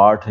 8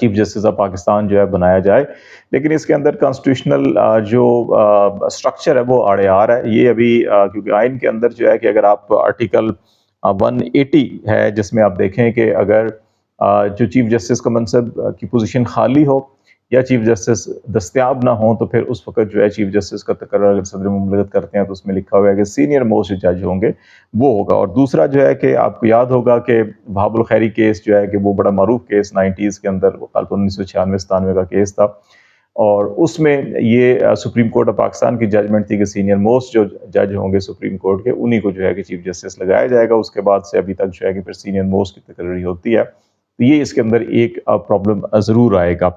chief justice of Pakistan جو ہے بنایا جائے، لیکن اس کے اندر کانسٹیٹیوشنل جو اسٹرکچر ہے وہ آڑے آ رہا ہے. یہ ابھی کیونکہ آئین کے اندر جو ہے کہ اگر آپ آرٹیکل 180 ہے جس میں آپ دیکھیں کہ اگر جو چیف جسٹس کا منصب کی پوزیشن خالی ہو یا چیف جسٹس دستیاب نہ ہوں تو پھر اس وقت جو ہے چیف جسٹس کا تقرر اگر صدر مملکت کرتے ہیں تو اس میں لکھا ہوا ہے کہ سینئر موسٹ جج ہوں گے وہ ہوگا. اور دوسرا جو ہے کہ آپ کو یاد ہوگا کہ بہاب الخیری کیس جو ہے کہ وہ بڑا معروف کیس 90s کے اندر 1996-97 کا کیس تھا، اور اس میں یہ سپریم کورٹ آف پاکستان کی ججمنٹ تھی کہ سینئر موسٹ جو جج ہوں گے سپریم کورٹ کے انہی کو جو ہے کہ چیف جسٹس لگایا جائے گا. اس کے بعد سے ابھی تک جو ہے کہ پھر سینئر موسٹ کی تقرری ہوتی ہے. تو یہ اس کے اندر ایک پرابلم ضرور آئے گا.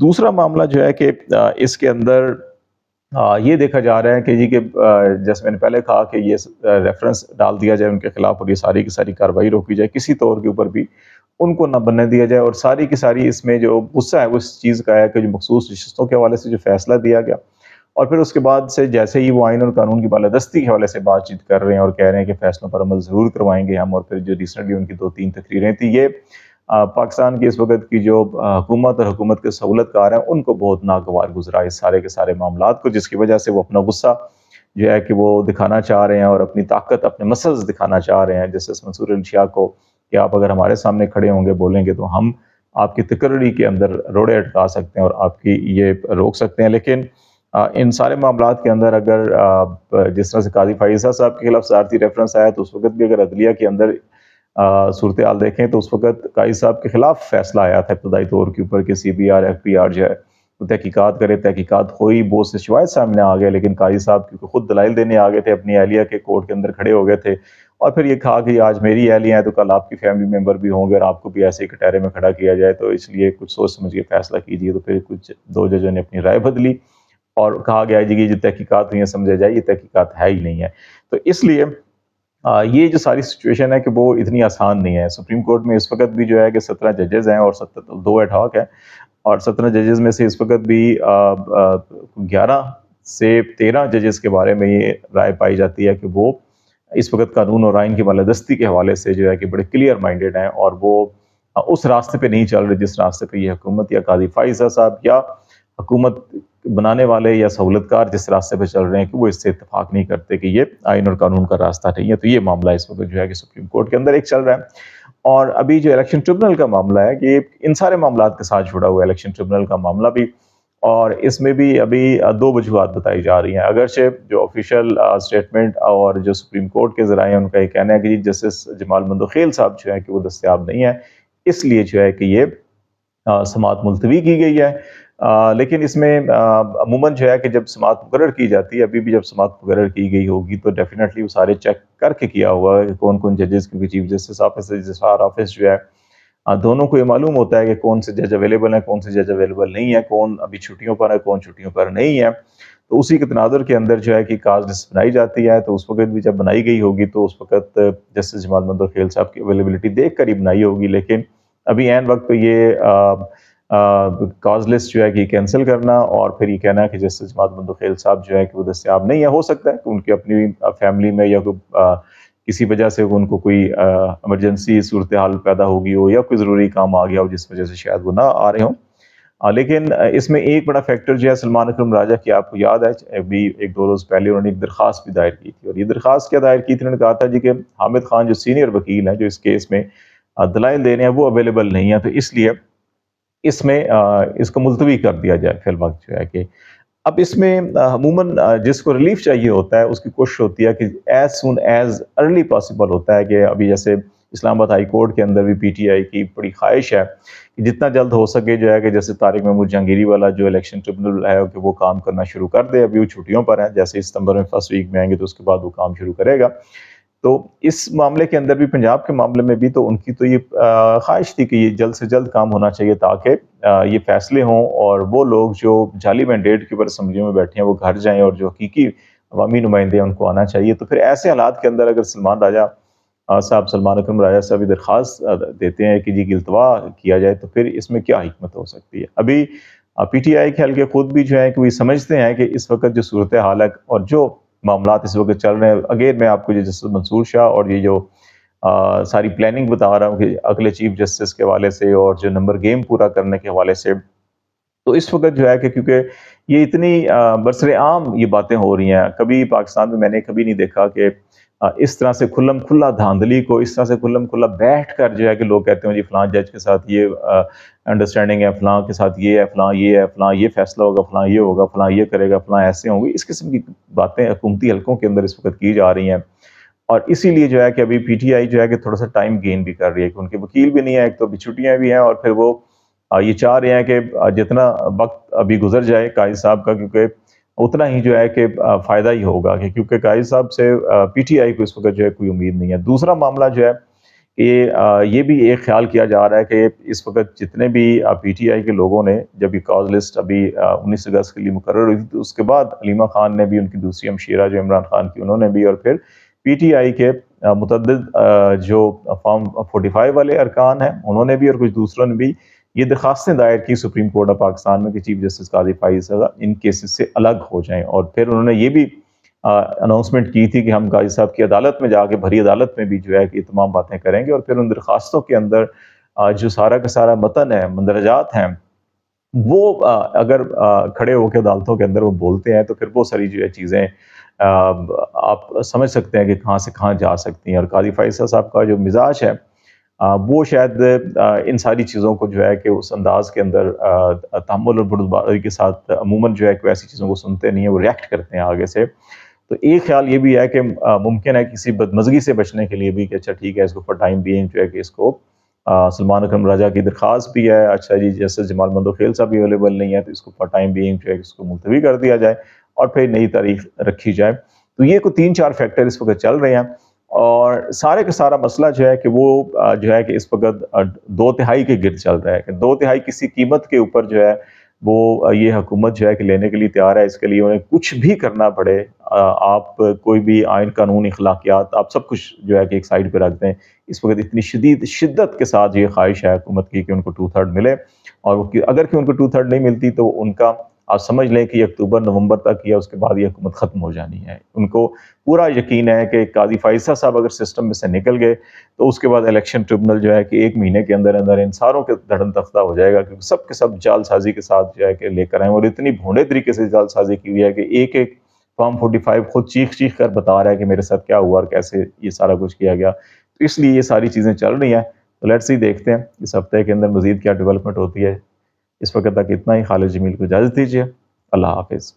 دوسرا معاملہ جو ہے کہ اس کے اندر یہ دیکھا جا رہا ہے کہ جی کہ جیسے میں نے پہلے کہا کہ یہ ریفرنس ڈال دیا جائے ان کے خلاف اور یہ ساری کی ساری کارروائی روکی جائے، کسی طور کے اوپر بھی ان کو نہ بننے دیا جائے، اور ساری کی ساری اس میں جو غصہ ہے وہ اس چیز کا ہے کہ جو مخصوص نشستوں کے حوالے سے جو فیصلہ دیا گیا اور پھر اس کے بعد سے جیسے ہی وہ آئین اور قانون کی بالادستی کے حوالے سے بات چیت کر رہے ہیں اور کہہ رہے ہیں کہ فیصلوں پر عمل ضرور کروائیں گے ہم، اور پھر جو ریسنٹلی ان کی 2-3 تقریریں تھیں یہ پاکستان کی اس وقت کی جو حکومت اور حکومت کے سہولت کار ہیں ان کو بہت ناگوار گزرا اس سارے کے سارے معاملات کو، جس کی وجہ سے وہ اپنا غصہ جو ہے کہ وہ دکھانا چاہ رہے ہیں اور اپنی طاقت اپنے مسلز دکھانا چاہ رہے ہیں. جسٹس منصور علی شاہ کو کہ آپ اگر ہمارے سامنے کھڑے ہوں گے بولیں گے تو ہم آپ کی تقرری کے اندر روڑے اٹکا سکتے ہیں اور آپ کی یہ روک سکتے ہیں. لیکن ان سارے معاملات کے اندر اگر جس طرح سے قاضی فائزہ صاحب کے خلاف صدارتی ریفرنس آیا تو اس وقت بھی اگر عدلیہ کے اندر صورتحال دیکھیں تو اس وقت قاضی صاحب کے خلاف فیصلہ آیا تھا ابتدائی طور کے اوپر کہ CBR FBR جو ہے وہ تحقیقات کرے. تحقیقات ہوئی، بہت سے شواہد سامنے آ گئے، لیکن قاضی صاحب کیونکہ خود دلائل دینے آ گئے تھے اپنی اہلیہ کے کورٹ کے اندر کھڑے ہو گئے تھے اور پھر یہ کہا کہ آج میری اہلیہ ہے تو کل آپ کی فیملی ممبر بھی ہوں گے اور آپ کو بھی ایسے کٹہرے میں کھڑا کیا جائے، تو اس لیے کچھ سوچ سمجھ کے فیصلہ کیجیے. تو پھر کچھ 2 ججوں نے اپنی رائے بدلی اور کہا گیا جی کہ جو تحقیقات ہوئی ہیں سمجھا جائے یہ تحقیقات ہے ہی نہیں ہے. تو اس لیے یہ جو ساری سچویشن ہے کہ وہ اتنی آسان نہیں ہے. سپریم کورٹ میں اس وقت بھی جو ہے کہ 17 ججز ہیں اور 2 ایڈ ہاک ہیں، اور 17 ججز میں سے اس وقت بھی 11 سے 13 ججز کے بارے میں یہ رائے پائی جاتی ہے کہ وہ اس وقت قانون اور آئین کی بالادستی کے حوالے سے جو ہے کہ بڑے کلیئر مائنڈیڈ ہیں اور وہ اس راستے پہ نہیں چل رہے جس راستے پہ یہ حکومت یا قاضی فائزہ صاحب یا حکومت بنانے والے یا سہولت کار جس راستے پہ چل رہے ہیں کہ وہ اس سے اتفاق نہیں کرتے کہ یہ آئین اور قانون کا راستہ نہیں ہے. تو یہ معاملہ اس وقت جو ہے کہ سپریم کورٹ کے اندر ایک چل رہا ہے. اور ابھی جو الیکشن ٹریبونل کا معاملہ ہے کہ ان سارے معاملات کے ساتھ جڑا ہوا ہے الیکشن ٹریبونل کا معاملہ بھی، اور اس میں بھی ابھی 2 وجوہات بتائی جا رہی ہیں. اگرچہ جو آفیشیل سٹیٹمنٹ اور جو سپریم کورٹ کے ذرائع ان کا یہ کہنا ہے کہ جسٹس جمال مندوخیل صاحب جو ہے کہ وہ دستیاب نہیں ہے، اس لیے جو ہے کہ یہ سماعت ملتوی کی گئی ہے. لیکن اس میں عموماً جو ہے کہ جب سماعت مقرر کی جاتی ہے، ابھی بھی جب سماعت مقرر کی گئی ہوگی تو ڈیفینیٹلی وہ سارے چیک کر کے کیا ہوا ہے کہ کون کون ججز، کیونکہ chief justice office registrar office جو ہے دونوں کو یہ معلوم ہوتا ہے کہ کون سے جج اویلیبل ہیں کون سے جج اویلیبل نہیں ہے، کون ابھی چھٹیوں پر ہے کون چھٹیوں پر نہیں ہے. تو اسی کے تناظر کے اندر جو ہے کہ کاز لسٹ بنائی جاتی ہے. تو اس وقت بھی جب بنائی گئی ہوگی تو اس وقت جسٹس جمال مندوخیل صاحب کی اویلیبلٹی دیکھ کر ہی بنائی ہوگی، لیکن ابھی عین وقت پہ یہ کاز لسٹ جو ہے کہ کینسل کرنا اور پھر یہ کہنا ہے کہ جسٹس جمال مندوخیل صاحب جو ہے کہ وہ دستیاب نہیں ہے. ہو سکتا ہے کہ ان کی اپنی فیملی میں یا کسی وجہ سے ان کو کوئی ایمرجنسی صورتحال پیدا ہوگی ہو یا کوئی ضروری کام آ گیا ہو جس وجہ سے شاید وہ نہ آ رہے ہوں. لیکن اس میں ایک بڑا فیکٹر جو ہے سلمان اکرم راجہ کی آپ کو یاد ہے ابھی 1-2 روز پہلے انہوں نے ایک درخواست بھی دائر کی تھی، اور یہ درخواست کیا دائر کی تھی؟ انہوں نے کہا تھا جی کہ حامد خان جو سینئر وکیل ہیں جو اس کیس میں دلائل دے رہے ہیں وہ اویلیبل نہیں ہیں، تو اس لیے اس میں اس کو ملتوی کر دیا جائے فی الوقت جو ہے کہ اب اس میں عموماً جس کو ریلیف چاہیے ہوتا ہے اس کی کوشش ہوتی ہے کہ as soon as early possible ہوتا ہے کہ ابھی جیسے اسلام آباد ہائی کورٹ کے اندر بھی PTI کی بڑی خواہش ہے کہ جتنا جلد ہو سکے جو ہے کہ جیسے طارق محمود جہانگیری والا جو الیکشن ٹریبونل ہے کہ وہ کام کرنا شروع کر دے. ابھی وہ چھٹیوں پر ہیں، جیسے ستمبر میں فرسٹ ویک میں آئیں گے تو اس کے بعد وہ کام شروع کرے گا. تو اس معاملے کے اندر بھی پنجاب کے معاملے میں بھی تو ان کی تو یہ خواہش تھی کہ یہ جلد سے جلد کام ہونا چاہیے تاکہ یہ فیصلے ہوں اور وہ لوگ جو جعلی مینڈیٹ کے اوپر اسمبلیوں میں بیٹھے ہیں وہ گھر جائیں اور جو حقیقی عوامی نمائندے ہیں ان کو آنا چاہیے. تو پھر ایسے حالات کے اندر اگر سلمان اکرم راجہ صاحب درخواست دیتے ہیں کہ جی التوا کیا جائے تو پھر اس میں کیا حکمت ہو سکتی ہے؟ ابھی PTI کے حلقے خود بھی جو ہے کہ وہ سمجھتے ہیں کہ اس وقت جو صورتحال ہے اور جو معاملات اس وقت چل رہے ہیں، اگین میں آپ کو جو جسٹس منصور شاہ اور یہ جو ساری پلاننگ بتا رہا ہوں کہ اگلے چیف جسٹس کے حوالے سے اور جو نمبر گیم پورا کرنے کے حوالے سے. تو اس وقت جو ہے کہ کیونکہ یہ اتنی برسر عام یہ باتیں ہو رہی ہیں، کبھی پاکستان میں نے کبھی نہیں دیکھا کہ اس طرح سے کھلم کھلا دھاندلی کو اس طرح سے کھلم کھلا بیٹھ کر جو ہے کہ لوگ کہتے ہیں جی فلاں جج کے ساتھ یہ انڈرسٹینڈنگ ہے، فلاں کے ساتھ یہ ہے، فلاں یہ ہے، فلاں یہ فیصلہ ہوگا، فلاں یہ ہوگا، فلاں یہ کرے گا، فلاں ایسے ہوں گے. اس قسم کی باتیں حکومتی حلقوں کے اندر اس وقت کی جا رہی ہیں. اور اسی لیے جو ہے کہ ابھی پی ٹی آئی جو ہے کہ تھوڑا سا ٹائم گین بھی کر رہی ہے کہ ان کے وکیل بھی نہیں ہے، ایک تو ابھی چھٹیاں بھی ہیں، اور پھر وہ یہ چاہ رہے ہیں کہ جتنا وقت ابھی گزر جائے قائد صاحب کا، کیونکہ اتنا ہی جو ہے کہ فائدہ ہی ہوگا، کہ کیونکہ قائد صاحب سے پی ٹی آئی کو اس وقت جو ہے کوئی امید نہیں ہے. دوسرا معاملہ جو ہے کہ یہ بھی ایک خیال کیا جا رہا ہے کہ اس وقت جتنے بھی پی ٹی آئی کے لوگوں نے، جب یہ کاز لسٹ ابھی 19 اگست کے لیے مقرر ہوئی تھی، تو اس کے بعد علیمہ خان نے بھی، ان کی دوسری ہمشیرہ جو عمران خان کی، انہوں نے بھی، اور پھر پی ٹی آئی کے متعدد جو فارم 45 والے ارکان ہیں انہوں نے بھی، اور کچھ دوسروں نے بھی یہ درخواستیں دائر کی سپریم کورٹ آف پاکستان میں کہ چیف جسٹس قاضی فائز سزا ان کیسز سے الگ ہو جائیں. اور پھر انہوں نے یہ بھی اناؤنسمنٹ کی تھی کہ ہم قاضی صاحب کی عدالت میں جا کے، بھری عدالت میں بھی جو ہے کہ یہ تمام باتیں کریں گے. اور پھر ان درخواستوں کے اندر جو سارا کا سارا متن ہے، مندرجات ہیں، وہ اگر کھڑے ہو کے عدالتوں کے اندر وہ بولتے ہیں تو پھر وہ ساری جو ہے چیزیں آپ سمجھ سکتے ہیں کہ کہاں سے کہاں جا سکتی ہیں. اور قاضی فائز صاحب کا جو مزاج ہے وہ شاید ان ساری چیزوں کو جو ہے کہ اس انداز کے اندر تحمل اور بردباری کے ساتھ عموماً جو ہے کہ ایسی چیزوں کو سنتے نہیں ہیں، وہ ریئیکٹ کرتے ہیں آگے سے. تو ایک خیال یہ بھی ہے کہ ممکن ہے کسی بدمزگی سے بچنے کے لیے بھی کہ اچھا ٹھیک ہے، اس کو فار ٹائم بینگ جو ہے کہ اس کو سلمان اکرم راجہ کی درخواست بھی ہے، اچھا جی جیسے جمال مندوخیل صاحب بھی اویلیبل نہیں ہے تو اس کو فار ٹائم بینگ جو ہے اس کو ملتوی کر دیا جائے اور پھر نئی تاریخ رکھی جائے. تو یہ کوئی 3-4 فیکٹر اس وقت چل رہے ہیں، اور سارے کا سارا مسئلہ جو ہے کہ وہ جو ہے کہ اس وقت 2/3 کے گرد چل رہا ہے کہ 2/3 کسی قیمت کے اوپر جو ہے وہ یہ حکومت جو ہے کہ لینے کے لیے تیار ہے. اس کے لیے انہیں کچھ بھی کرنا پڑے، آپ کوئی بھی آئین قانون اخلاقیات آپ سب کچھ جو ہے کہ ایک سائڈ پہ رکھ دیں. اس وقت اتنی شدت کے ساتھ یہ خواہش ہے حکومت کی کہ ان کو 2/3 ملے، اور اگر کہ ان کو 2/3 نہیں ملتی تو ان کا آپ سمجھ لیں کہ اکتوبر نومبر تک یا اس کے بعد یہ حکومت ختم ہو جانی ہے. ان کو پورا یقین ہے کہ قاضی فائزہ صاحب اگر سسٹم میں سے نکل گئے تو اس کے بعد الیکشن ٹریبونل جو ہے کہ 1 مہینے کے اندر اندر ان ساروں کے دھڑن تختہ ہو جائے گا، کیونکہ سب کے سب جال سازی کے ساتھ جو ہے کہ لے کر آئیں، اور اتنی بھونڈے طریقے سے جال سازی کی ہوئی ہے کہ ایک ایک فارم 45 خود چیخ کر بتا رہا ہے کہ میرے ساتھ کیا ہوا اور کیسے یہ سارا کچھ کیا گیا. تو اس لیے یہ ساری چیزیں چل رہی ہیں. تو لیٹس سی، دیکھتے ہیں اس ہفتے کے اندر مزید کیا ڈیولپمنٹ ہوتی ہے. اس وقت تک اتنا ہی. خالد جمیل کو اجازت دیجیے. اللہ حافظ.